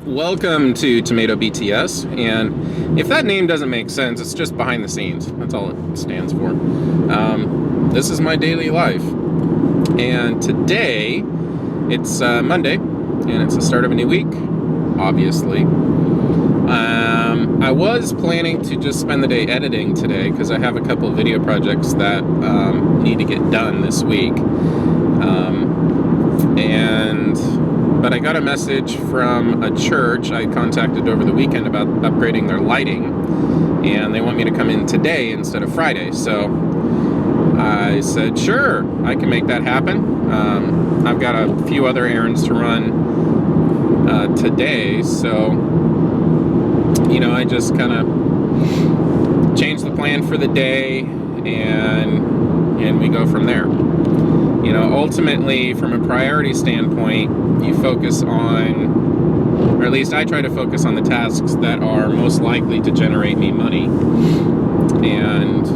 Welcome to Tomato BTS, and if that name doesn't make sense, it's just behind the scenes. That's all it stands for. This is my daily life, and today it's Monday, and it's the start of a new week, obviously. I was planning to just spend the day editing today because I have a couple of video projects that need to get done this week. But I got a message from a church I contacted over the weekend about upgrading their lighting, and they want me to come in today instead of Friday. So I said, sure, I can make that happen. I've got a few other errands to run today, so I just kind of changed the plan for the day, and we go from there. Ultimately, from a priority standpoint, you focus on, or at least I try to focus on the tasks that are most likely to generate me money. And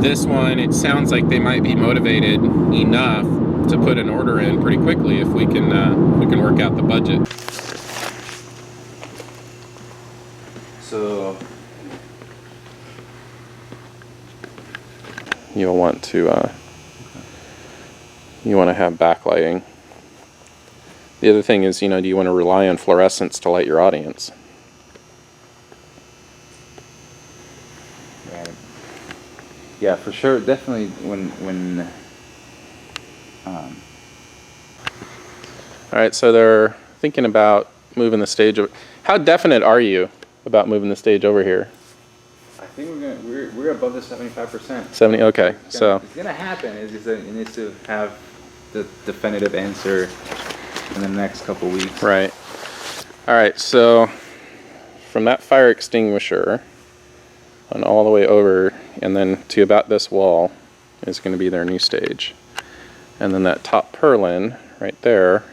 this one, it sounds like they might be motivated enough to put an order in pretty quickly if we can work out the budget. So you'll want to have backlighting. The other thing is, do you want to rely on fluorescence to light your audience? Right. Yeah, for sure. Definitely when All right, so they're thinking about moving the stage over. How definite are you about moving the stage over here? I think we're above the 75%. 70. Okay, so it's gonna happen. It's just that it needs to have the definitive answer in the next couple weeks. right. All right, so from that fire extinguisher and all the way over, and then to about this wall is going to be their new stage, and then that top purlin right there,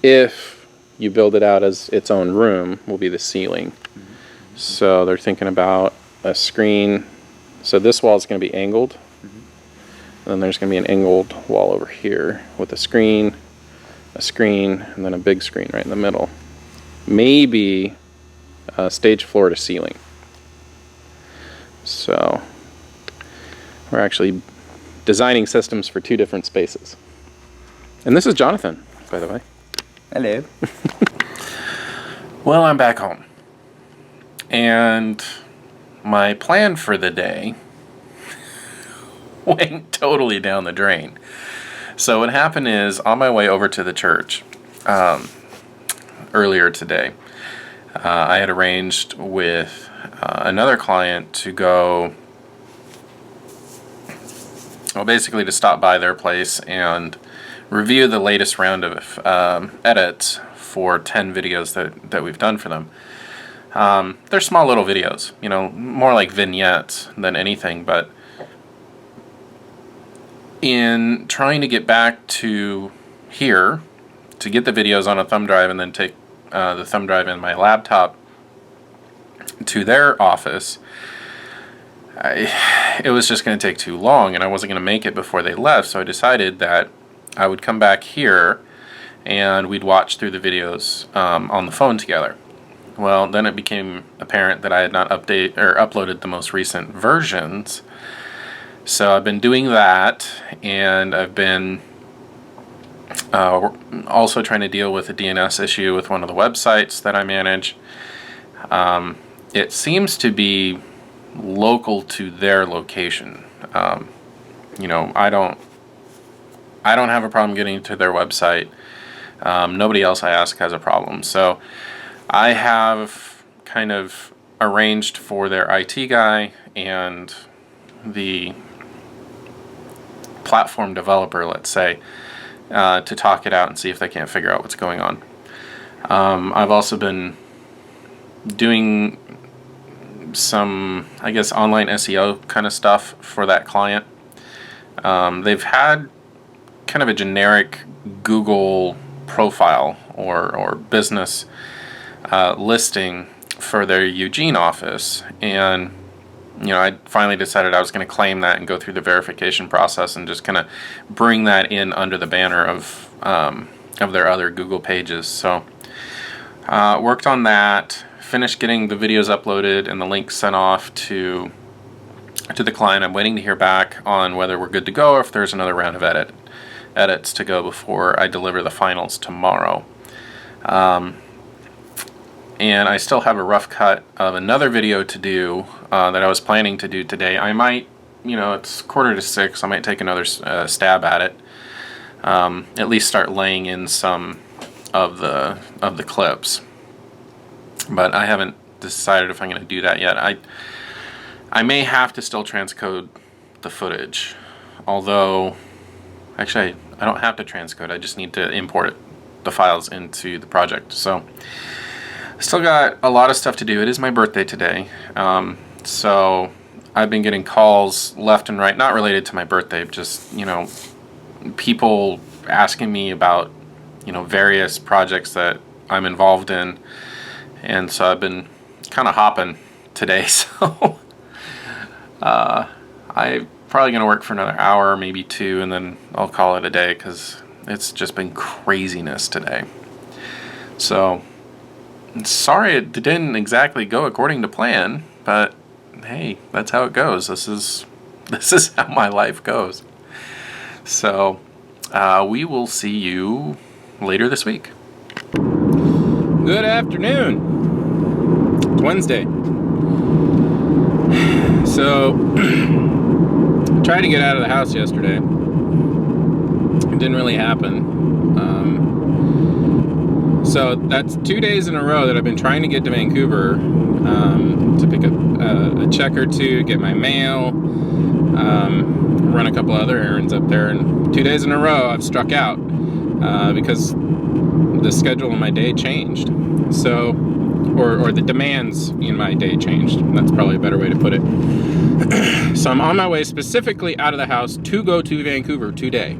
if you build it out as its own room, will be the ceiling. Mm-hmm. So they're thinking about a screen. So this wall is going to be angled. Mm-hmm. And then there's going to be an angled wall over here with a screen, and then a big screen right in the middle. Maybe stage floor to ceiling. So we're actually designing systems for two different spaces. And this is Jonathan, by the way. Hello. Well, I'm back home. And my plan for the day went totally down the drain. So what happened is, on my way over to the church earlier today, I had arranged with another client to go, basically to stop by their place and review the latest round of edits for 10 videos that we've done for them. They're small little videos, more like vignettes than anything, but in trying to get back to here to get the videos on a thumb drive and then take the thumb drive in my laptop to their office, it was just going to take too long, and I wasn't going to make it before they left, so I decided that I would come back here and we'd watch through the videos on the phone together. Well, then it became apparent that I had not uploaded the most recent versions. So I've been doing that, and I've been also trying to deal with a DNS issue with one of the websites that I manage. It seems to be local to their location. I don't have a problem getting to their website. Nobody else I ask has a problem. So I have kind of arranged for their IT guy and the platform developer, let's say, to talk it out and see if they can't figure out what's going on. I've also been doing some, I guess, online SEO kind of stuff for that client. They've had kind of a generic Google profile or business listing for their Eugene office, and I finally decided I was going to claim that and go through the verification process and just kind of bring that in under the banner of their other Google pages. So Worked on that, finished getting the videos uploaded and the links sent off to the client. I'm waiting to hear back on whether we're good to go or if there's another round of edits to go before I deliver the finals tomorrow. And I still have a rough cut of another video to do that I was planning to do today. I might, it's 5:45, I might take another stab at it. At least start laying in some of the clips. But I haven't decided if I'm going to do that yet. I may have to still transcode the footage. Although, actually, I don't have to transcode. I just need to import the files into the project. So, still got a lot of stuff to do. It is my birthday today. So, I've been getting calls left and right, not related to my birthday, just, people asking me about, various projects that I'm involved in. And so I've been kind of hopping today. So, I'm probably going to work for another hour, maybe 2, and then I'll call it a day because it's just been craziness today. So, sorry it didn't exactly go according to plan, but hey, that's how it goes. This is how my life goes. So, we will see you later this week. Good afternoon. It's Wednesday. So, tried to get out of the house yesterday. It didn't really happen. So that's 2 days in a row that I've been trying to get to Vancouver to pick up a check or two, get my mail, run a couple other errands up there. And 2 days in a row I've struck out because the schedule in my day changed. So, or the demands in my day changed. That's probably a better way to put it. So I'm on my way specifically out of the house to go to Vancouver today.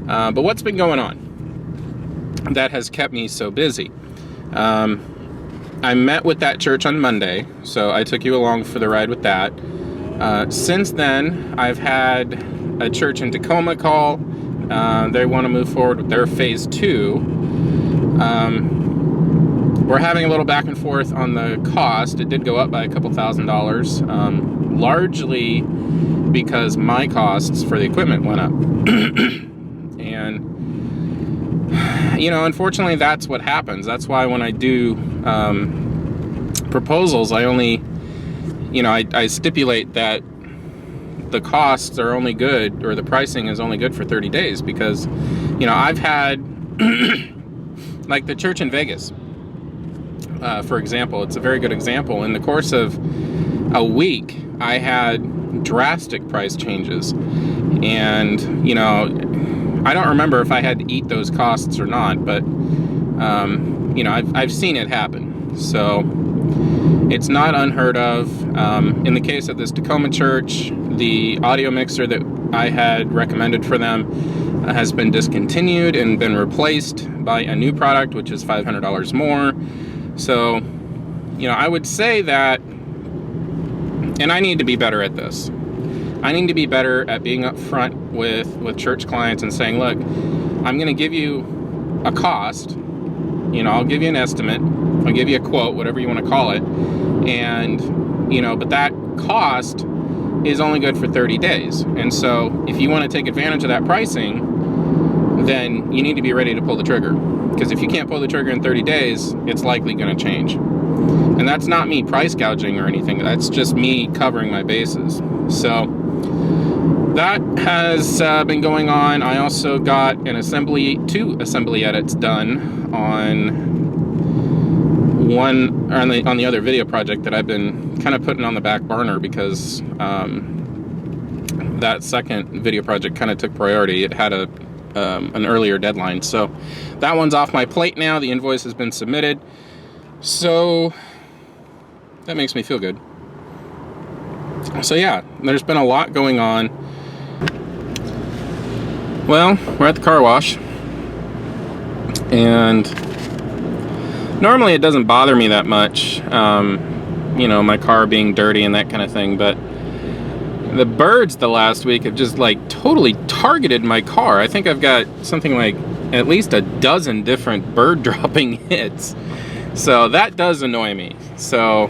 But what's been going on that has kept me so busy? I met with that church on Monday, so I took you along for the ride with that. Since then, I've had a church in Tacoma call. They want to move forward with their phase 2. We're having a little back and forth on the cost. It did go up by a couple $1,000s, largely because my costs for the equipment went up. And, unfortunately, that's what happens. That's why when I do proposals, I only, I stipulate that the costs are only good, or the pricing is only good for 30 days because, I've had, like the church in Vegas, for example, it's a very good example. In the course of a week, I had drastic price changes. And, I don't remember if I had to eat those costs or not, but, I've seen it happen. So it's not unheard of. In the case of this Tacoma church, the audio mixer that I had recommended for them has been discontinued and been replaced by a new product, which is $500 more. So, I would say that, and I need to be better at this. I need to be better at being upfront with church clients and saying, look, I'm going to give you a cost. I'll give you an estimate. I'll give you a quote, whatever you want to call it. And, but that cost is only good for 30 days. And so if you want to take advantage of that pricing, then you need to be ready to pull the trigger. Because if you can't pull the trigger in 30 days, it's likely going to change. And that's not me price gouging or anything. That's just me covering my bases. So that has been going on. I also got two assembly edits done on the other video project that I've been kind of putting on the back burner because that second video project kind of took priority. It had an earlier deadline, so that one's off my plate now. The invoice has been submitted, so that makes me feel good. So yeah, there's been a lot going on. Well, we're at the car wash, and normally it doesn't bother me that much, my car being dirty and that kind of thing, but the birds the last week have just like totally targeted my car. I think I've got something like at least a dozen different bird dropping hits. So that does annoy me. So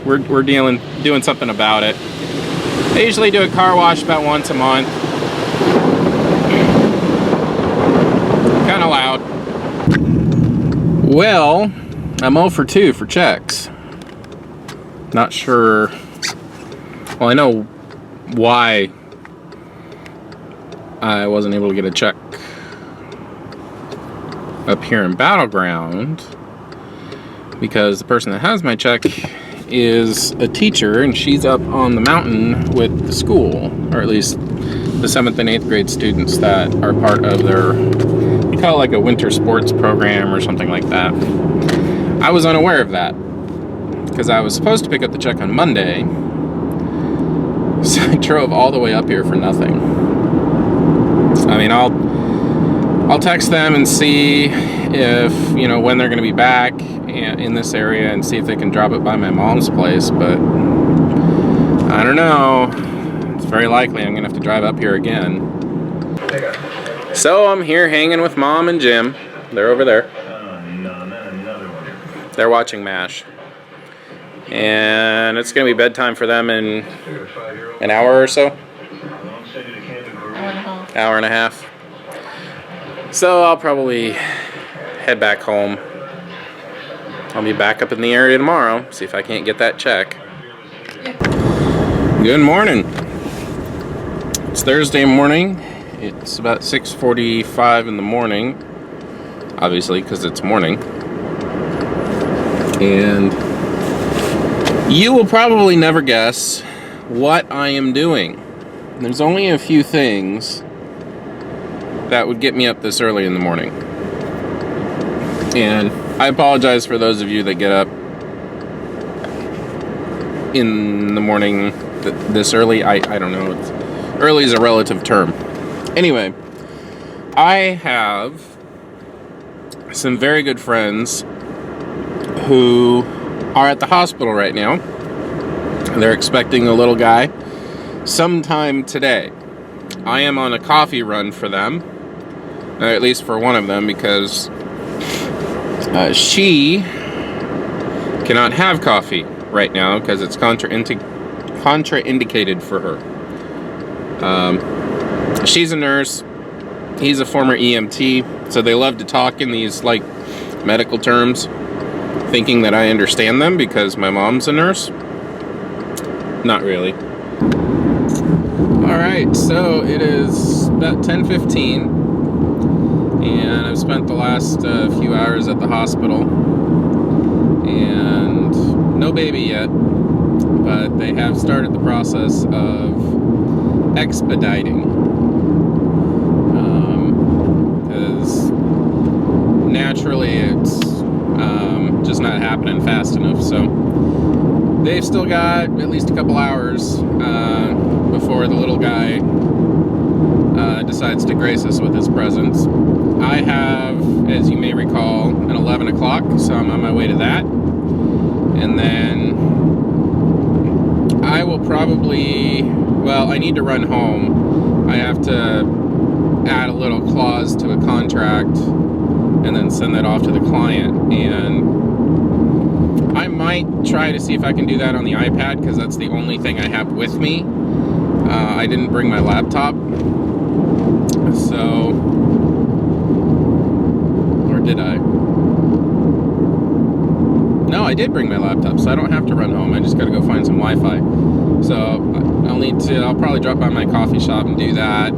we're doing something about it. I usually do a car wash about once a month. Kind of loud. Well, I'm 0 for 2 for checks. Not sure. Well, I know why I wasn't able to get a check up here in Battleground, because the person that has my check is a teacher, and she's up on the mountain with the school, or at least the 7th and 8th grade students that are part of their, we call it like a winter sports program or something like that. I was unaware of that because I was supposed to pick up the check on Monday, so I drove all the way up here for nothing. I mean, I'll text them and see if, you know, when they're going to be back in this area and see if they can drop it by my mom's place, but I don't know. It's very likely I'm going to have to drive up here again. So I'm here hanging with Mom and Jim. They're over there. They're watching MASH. And it's going to be bedtime for them in an hour or so. Hour and a half. So I'll probably head back home. I'll be back up in the area tomorrow, see if I can't get that check. Good morning. It's Thursday morning. It's about 6:45 in the morning, obviously, because it's morning. And you will probably never guess what I am doing. There's only a few things that would get me up this early in the morning. And I apologize for those of you that get up in the morning this early. I don't know. Early is a relative term. Anyway, I have some very good friends who are at the hospital right now. They're expecting a little guy sometime today. I am on a coffee run for them, or at least for one of them, because she cannot have coffee right now because it's contraindicated for her. She's a nurse. He's a former EMT, so they love to talk in these like medical terms, thinking that I understand them because my mom's a nurse. Not really. Alright, so it is about 10:15, and I've spent the last few hours at the hospital, and no baby yet, but they have started the process of expediting, because naturally it's just not happening fast enough. So they've still got at least a couple hours before the little guy decides to grace us with his presence. I have, as you may recall, an 11 o'clock, so I'm on my way to that. And then I will probably, well, I need to run home. I have to add a little clause to a contract and then send that off to the client. And I might try to see if I can do that on the iPad, because that's the only thing I have with me. I didn't bring my laptop. So, or did I? No, I did bring my laptop, so I don't have to run home. I just gotta go find some Wi-Fi. So I'll probably drop by my coffee shop and do that,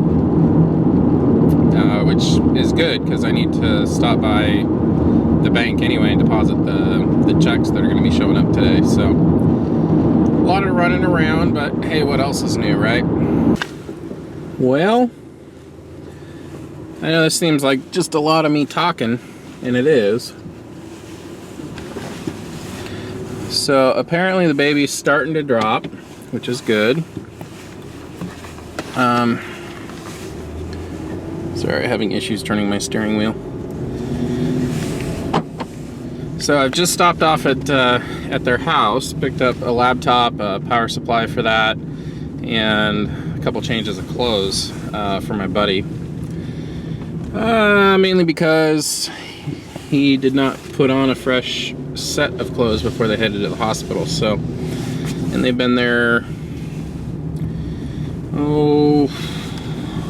which is good because I need to stop by the bank anyway and deposit the checks that are going to be showing up today. So a lot of running around, but hey, what else is new, right? Well, I know this seems like just a lot of me talking, and it is. So apparently the baby's starting to drop, which is good. Sorry, having issues turning my steering wheel. So I've just stopped off at their house, picked up a laptop, a power supply for that, and a couple changes of clothes for my buddy. Mainly because he did not put on a fresh set of clothes before they headed to the hospital. So, and they've been there,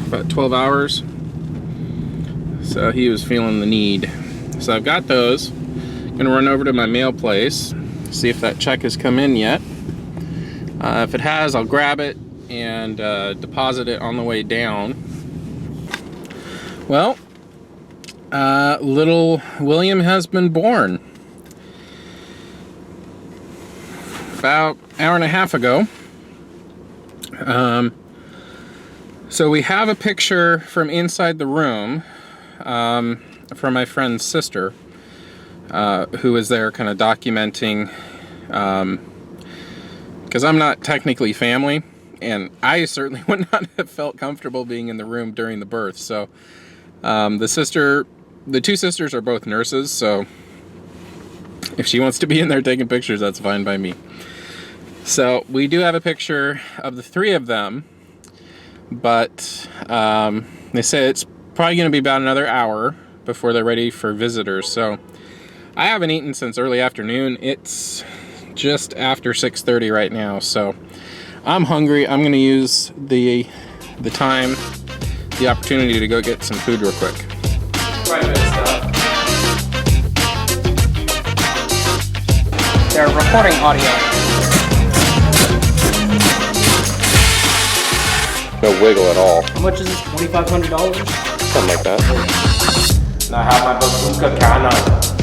about 12 hours. So he was feeling the need. So I've got those. Gonna run over to my mail place, see if that check has come in yet. If it has, I'll grab it and deposit it on the way down. Well, little William has been born about an hour and a half ago. So we have a picture from inside the room from my friend's sister, who was there kind of documenting, because I'm not technically family, and I certainly would not have felt comfortable being in the room during the birth. So the two sisters are both nurses, so if she wants to be in there taking pictures, that's fine by me. So we do have a picture of the three of them, but they say it's probably going to be about another hour before they're ready for visitors. So I haven't eaten since early afternoon. It's just after 6:30 right now, so I'm hungry. I'm going to use the time, the opportunity to go get some food real quick. Private stuff. They're recording audio. No wiggle at all. How much is this? $2,500? Something like that. Now have my bazooka cannon.